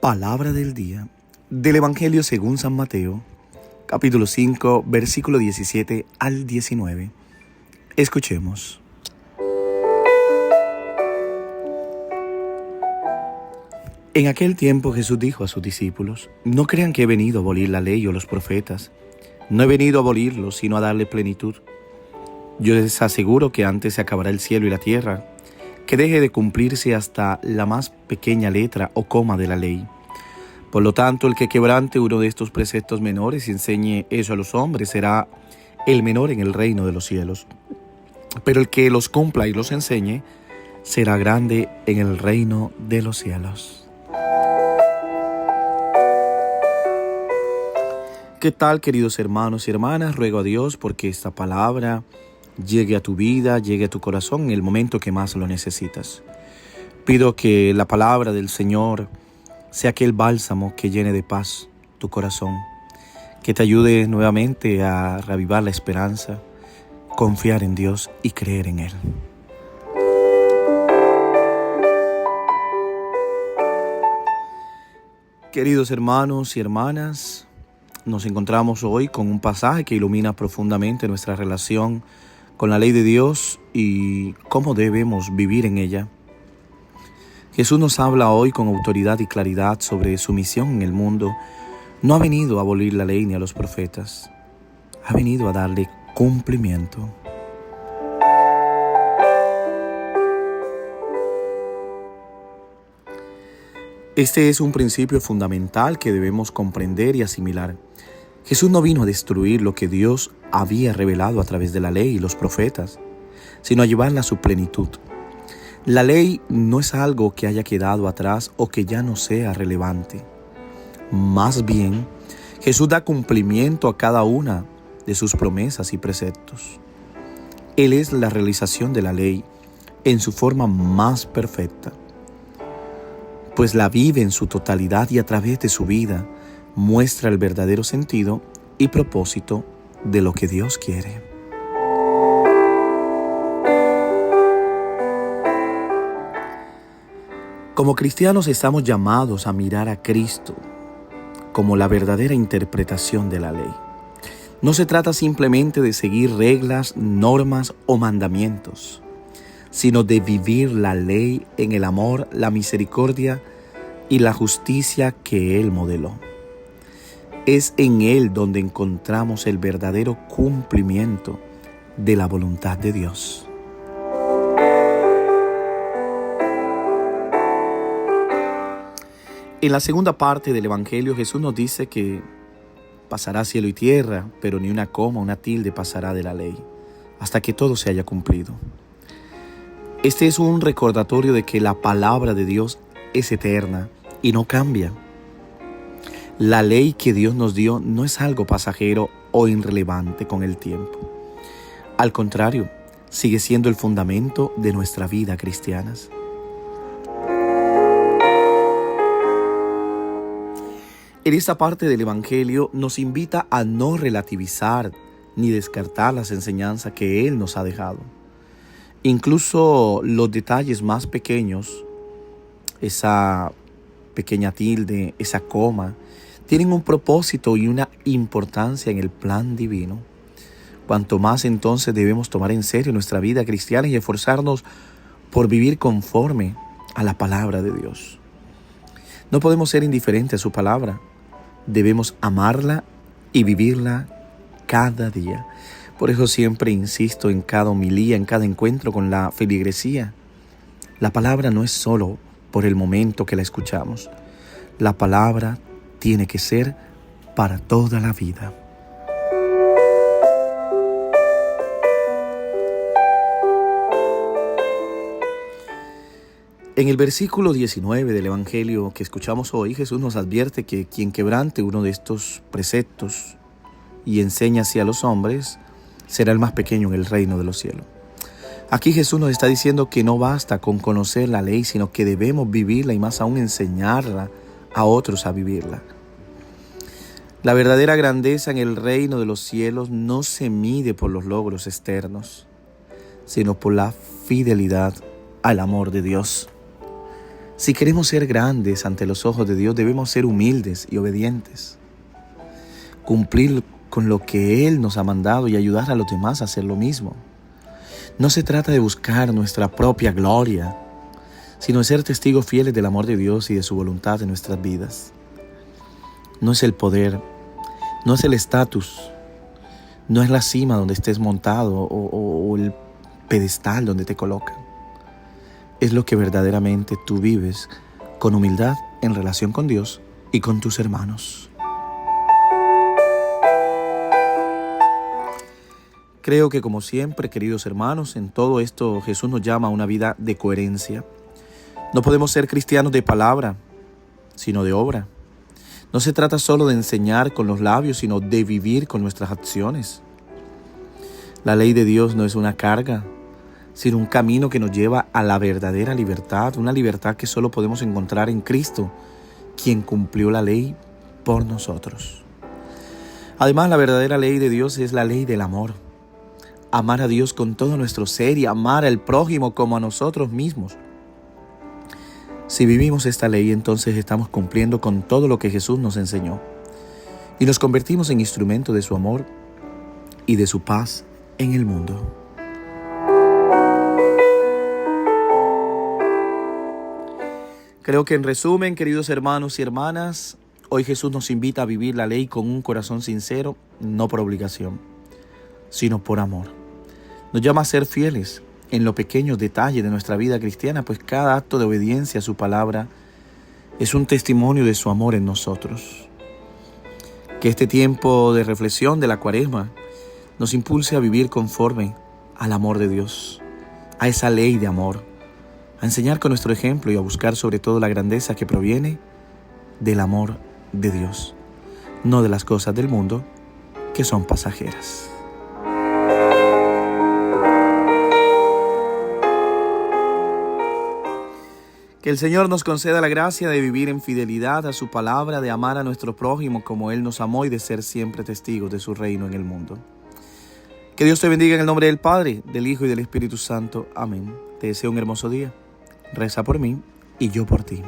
Palabra del día del Evangelio según San Mateo, capítulo 5, versículo 17 al 19. Escuchemos. En aquel tiempo Jesús dijo a sus discípulos: No crean que he venido a abolir la ley o los profetas. No he venido a abolirlos, sino a darle plenitud. Yo les aseguro que antes se acabará el cielo y la tierra, que deje de cumplirse hasta la más pequeña letra o coma de la ley. Por lo tanto, el que quebrante uno de estos preceptos menores y enseñe eso a los hombres será el menor en el reino de los cielos. Pero el que los cumpla y los enseñe será grande en el reino de los cielos. ¿Qué tal, queridos hermanos y hermanas? Ruego a Dios porque esta palabra llegue a tu vida, llegue a tu corazón en el momento que más lo necesitas. Pido que la palabra del Señor sea aquel bálsamo que llene de paz tu corazón, que te ayude nuevamente a reavivar la esperanza, confiar en Dios y creer en Él. Queridos hermanos y hermanas, nos encontramos hoy con un pasaje que ilumina profundamente nuestra relación con la ley de Dios y cómo debemos vivir en ella. Jesús nos habla hoy con autoridad y claridad sobre su misión en el mundo. No ha venido a abolir la ley ni a los profetas, ha venido a darle cumplimiento. Este es un principio fundamental que debemos comprender y asimilar. Jesús no vino a destruir lo que Dios había revelado a través de la ley y los profetas, sino a llevarla a su plenitud. La ley no es algo que haya quedado atrás o que ya no sea relevante. Más bien, Jesús da cumplimiento a cada una de sus promesas y preceptos. Él es la realización de la ley en su forma más perfecta, pues la vive en su totalidad y a través de su vida muestra el verdadero sentido y propósito de lo que Dios quiere. Como cristianos estamos llamados a mirar a Cristo como la verdadera interpretación de la ley. No se trata simplemente de seguir reglas, normas o mandamientos, sino de vivir la ley en el amor, la misericordia y la justicia que Él modeló. Es en Él donde encontramos el verdadero cumplimiento de la voluntad de Dios. En la segunda parte del Evangelio, Jesús nos dice que pasará cielo y tierra, pero ni una coma, una tilde pasará de la ley, hasta que todo se haya cumplido. Este es un recordatorio de que la palabra de Dios es eterna y no cambia. La ley que Dios nos dio no es algo pasajero o irrelevante con el tiempo. Al contrario, sigue siendo el fundamento de nuestra vida cristiana. En esta parte del Evangelio nos invita a no relativizar ni descartar las enseñanzas que Él nos ha dejado. Incluso los detalles más pequeños, esa pequeña tilde, esa coma, tienen un propósito y una importancia en el plan divino. Cuanto más entonces debemos tomar en serio nuestra vida cristiana y esforzarnos por vivir conforme a la palabra de Dios. No podemos ser indiferentes a su palabra. Debemos amarla y vivirla cada día. Por eso siempre insisto en cada homilía, en cada encuentro con la feligresía. La palabra no es solo por el momento que la escuchamos. La palabra tiene que ser para toda la vida. En el versículo 19 del Evangelio que escuchamos hoy, Jesús nos advierte que quien quebrante uno de estos preceptos y enseña así a los hombres, será el más pequeño en el reino de los cielos. Aquí Jesús nos está diciendo que no basta con conocer la ley, sino que debemos vivirla y más aún enseñarla a otros a vivirla. La verdadera grandeza en el reino de los cielos no se mide por los logros externos, sino por la fidelidad al amor de Dios. Si queremos ser grandes ante los ojos de Dios, debemos ser humildes y obedientes. Cumplir con lo que Él nos ha mandado y ayudar a los demás a hacer lo mismo. No se trata de buscar nuestra propia gloria, sino de ser testigos fieles del amor de Dios y de su voluntad en nuestras vidas. No es el poder, no es el estatus, no es la cima donde estés montado o el pedestal donde te colocan. Es lo que verdaderamente tú vives con humildad en relación con Dios y con tus hermanos. Creo que como siempre, queridos hermanos, en todo esto Jesús nos llama a una vida de coherencia. No podemos ser cristianos de palabra, sino de obra. No se trata solo de enseñar con los labios, sino de vivir con nuestras acciones. La ley de Dios no es una carga, sino un camino que nos lleva a la verdadera libertad, una libertad que solo podemos encontrar en Cristo, quien cumplió la ley por nosotros. Además, la verdadera ley de Dios es la ley del amor. Amar a Dios con todo nuestro ser y amar al prójimo como a nosotros mismos. Si vivimos esta ley, entonces estamos cumpliendo con todo lo que Jesús nos enseñó y nos convertimos en instrumento de su amor y de su paz en el mundo. Creo que en resumen, queridos hermanos y hermanas, hoy Jesús nos invita a vivir la ley con un corazón sincero, no por obligación, sino por amor. Nos llama a ser fieles en los pequeños detalles de nuestra vida cristiana, pues cada acto de obediencia a su palabra es un testimonio de su amor en nosotros. Que este tiempo de reflexión de la Cuaresma nos impulse a vivir conforme al amor de Dios, a esa ley de amor, a enseñar con nuestro ejemplo y a buscar sobre todo la grandeza que proviene del amor de Dios, no de las cosas del mundo que son pasajeras. Que el Señor nos conceda la gracia de vivir en fidelidad a su palabra, de amar a nuestro prójimo como Él nos amó y de ser siempre testigos de su reino en el mundo. Que Dios te bendiga en el nombre del Padre, del Hijo y del Espíritu Santo. Amén. Te deseo un hermoso día. Reza por mí y yo por ti.